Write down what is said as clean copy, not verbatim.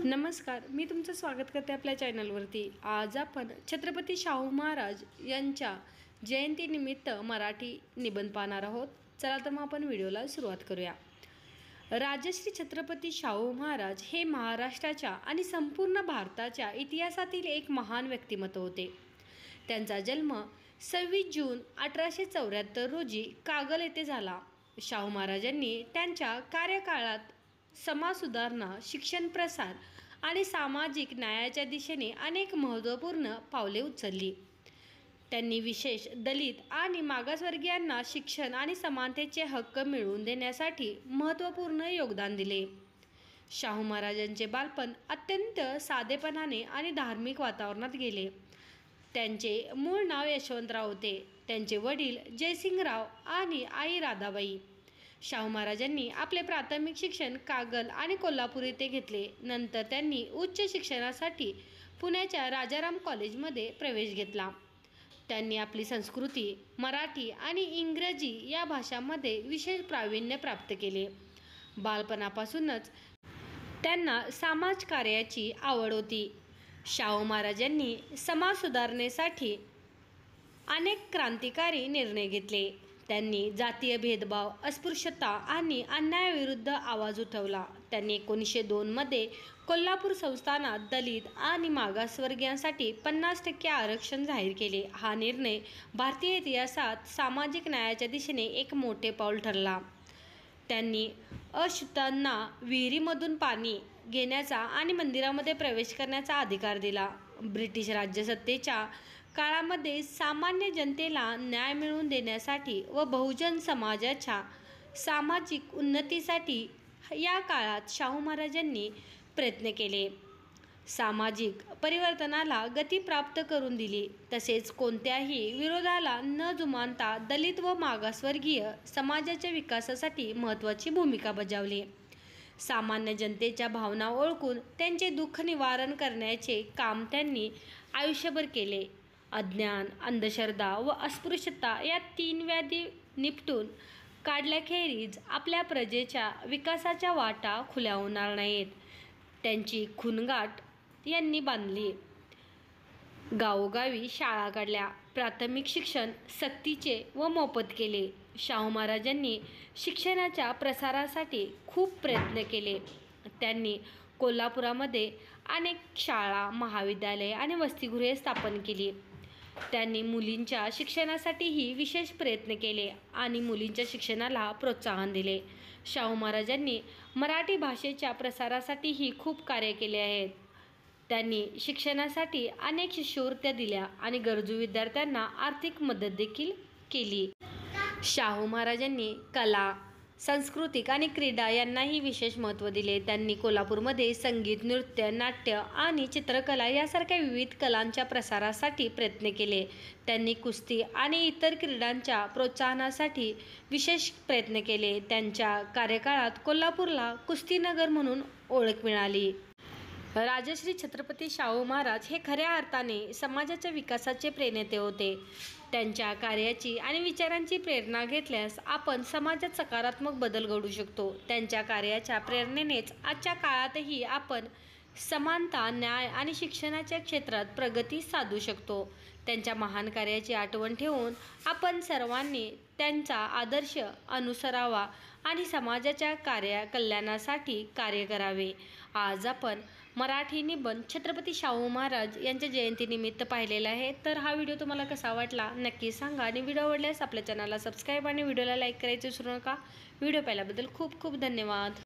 नमस्कार, मी तुमचं स्वागत करते आपल्या चॅनलवरती। आज आपण छत्रपती शाहू महाराज यांच्या जयंतीनिमित्त मराठी निबंध पाहणार आहोत। चला तर मग आपण व्हिडिओला सुरुवात करूया। राजश्री छत्रपती शाहू महाराज हे महाराष्ट्राच्या आणि संपूर्ण भारताच्या इतिहासातील एक महान व्यक्तिमत्व होते। त्यांचा जन्म 26 जून 1874 रोजी कागल येथे झाला। शाहू महाराजांनी त्यांच्या कार्यकाळात समाज सुधारणा, शिक्षण प्रसार आणि सामाजिक न्यायाच्या दिशेने अनेक महत्त्वपूर्ण पावले उचलली। त्यांनी विशेष दलित आणि मागासवर्गीयांना शिक्षण आणि समानतेचे हक्क मिळवून देण्यासाठी महत्त्वपूर्ण योगदान दिले। शाहू महाराजांचे बालपण अत्यंत साधेपणाने आणि धार्मिक वातावरणात गेले। त्यांचे मूळ नाव यशवंतराव होते। त्यांचे वडील जयसिंगराव आणि आई राधाबाई। शाहू महाराजांनी आपले प्राथमिक शिक्षण कागल आणि कोल्हापूर येथे घेतले। नंतर त्यांनी उच्च शिक्षणासाठी पुण्याच्या राजाराम कॉलेजमध्ये प्रवेश घेतला। त्यांनी आपली संस्कृती, मराठी आणि इंग्रजी या भाषांमध्ये विशेष प्रावीण्य प्राप्त केले। बालपणापासूनच त्यांना समाजकार्याची आवड होती। शाहू महाराजांनी समाज सुधारणेसाठी अनेक क्रांतिकारी निर्णय घेतले। त्यांनी जातीय भेदभाव, अस्पृश्यता आणि अन्यायाविरुद्ध आवाज उठवला। त्यांनी 1902 मध्ये कोल्हापूर संस्थानात दलित आणि मागासवर्गीयांसाठी 50% आरक्षण जाहीर केले। हा निर्णय भारतीय इतिहासात सामाजिक न्यायाच्या दिशेने एक मोठे पाऊल ठरला। त्यांनी अस्पृश्यांना विहिरीमधून पाणी घेण्याचा आणि मंदिरामध्ये प्रवेश करण्याचा अधिकार दिला। ब्रिटिश राज्यसत्तेच्या काळामध्ये सामान्य जनतेला न्याय मिळवून देण्यासाठी व बहुजन समाजाच्या सामाजिक उन्नतीसाठी या काळात शाहू महाराजांनी प्रयत्न केले। सामाजिक परिवर्तनाला गती प्राप्त करून दिली। तसेच कोणत्याही विरोधाला न जुमानता दलित व मागासवर्गीय समाजाच्या विकासासाठी महत्त्वाची भूमिका बजावली। सामान्य जनतेच्या भावना ओळखून त्यांचे दुःख निवारण करण्याचे काम त्यांनी आयुष्यभर केले। अज्ञान, अंधश्रद्धा व अस्पृश्यता या 3 व्याधी निपटून काढल्याखेरीज आपल्या प्रजेच्या विकासाच्या वाटा खुल्या होणार नाहीत। त्यांची खूणगाठ यांनी बांधली। गावोगावी शाळा काढल्या। प्राथमिक शिक्षण सक्तीचे व मोफत केले। शाहू महाराजांनी शिक्षणाच्या प्रसारासाठी खूप प्रयत्न केले। त्यांनी कोल्हापुरामध्ये अनेक शाळा, महाविद्यालये आणि वसतिगृहे स्थापन केली। त्यांनी मुलींच्या शिक्षणासाठीही विशेष प्रयत्न केले आणि मुलींच्या शिक्षणाला प्रोत्साहन दिले। शाहू महाराजांनी मराठी भाषेच्या प्रसारासाठीही खूप कार्य केले आहेत। त्यांनी शिक्षणासाठी अनेक शिष्यवृत्त्या दिल्या आणि गरजू विद्यार्थ्यांना आर्थिक मदत देखील केली। शाहू महाराजांनी कला, सांस्कृतिक आणि क्रीडा यांनाही विशेष महत्त्व दिले। त्यांनी कोल्हापूरमध्ये संगीत, नृत्य, नाट्य आणि चित्रकला यासारख्या विविध कलांच्या प्रसारासाठी प्रयत्न केले। त्यांनी कुस्ती आणि इतर क्रीडांच्या प्रोत्साहनासाठी विशेष प्रयत्न केले। त्यांच्या कार्यकाळात कोल्हापूरला कुस्तीनगर म्हणून ओळख मिळाली। राजश्री छत्रपती शाहू महाराज हे खऱ्या अर्थाने समाजाच्या विकासाचे प्रणेते होते। त्यांच्या कार्याची आणि विचारांची प्रेरणा घेतल्यास आपण समाजात सकारात्मक बदल घडवू शकतो। त्यांच्या कार्याच्या प्रेरणेनेच आजच्या काळातही आपण समानता, न्याय आणि शिक्षणाच्या क्षेत्रात प्रगती साधू शकतो। त्यांच्या महान कार्याची आठवण ठेवून आपण सर्वांनी त्यांचा आदर्श अनुसरावा आणि समाजाच्या कल्याणासाठी कार्य करावे। आज आपण मराठी निबंध छत्रपती शाहू महाराज यांच्या जयंतीनिमित्त पाहिलेला आहे। तर हा व्हिडिओ तुम्हाला कसा वाटला नक्की सांगा आणि व्हिडिओ आवडल्यास आपल्या चॅनलला सबस्क्राईब आणि व्हिडिओला लाईक करायचे विसरू नका। व्हिडिओ पाहिल्याबद्दल खूप खूप धन्यवाद।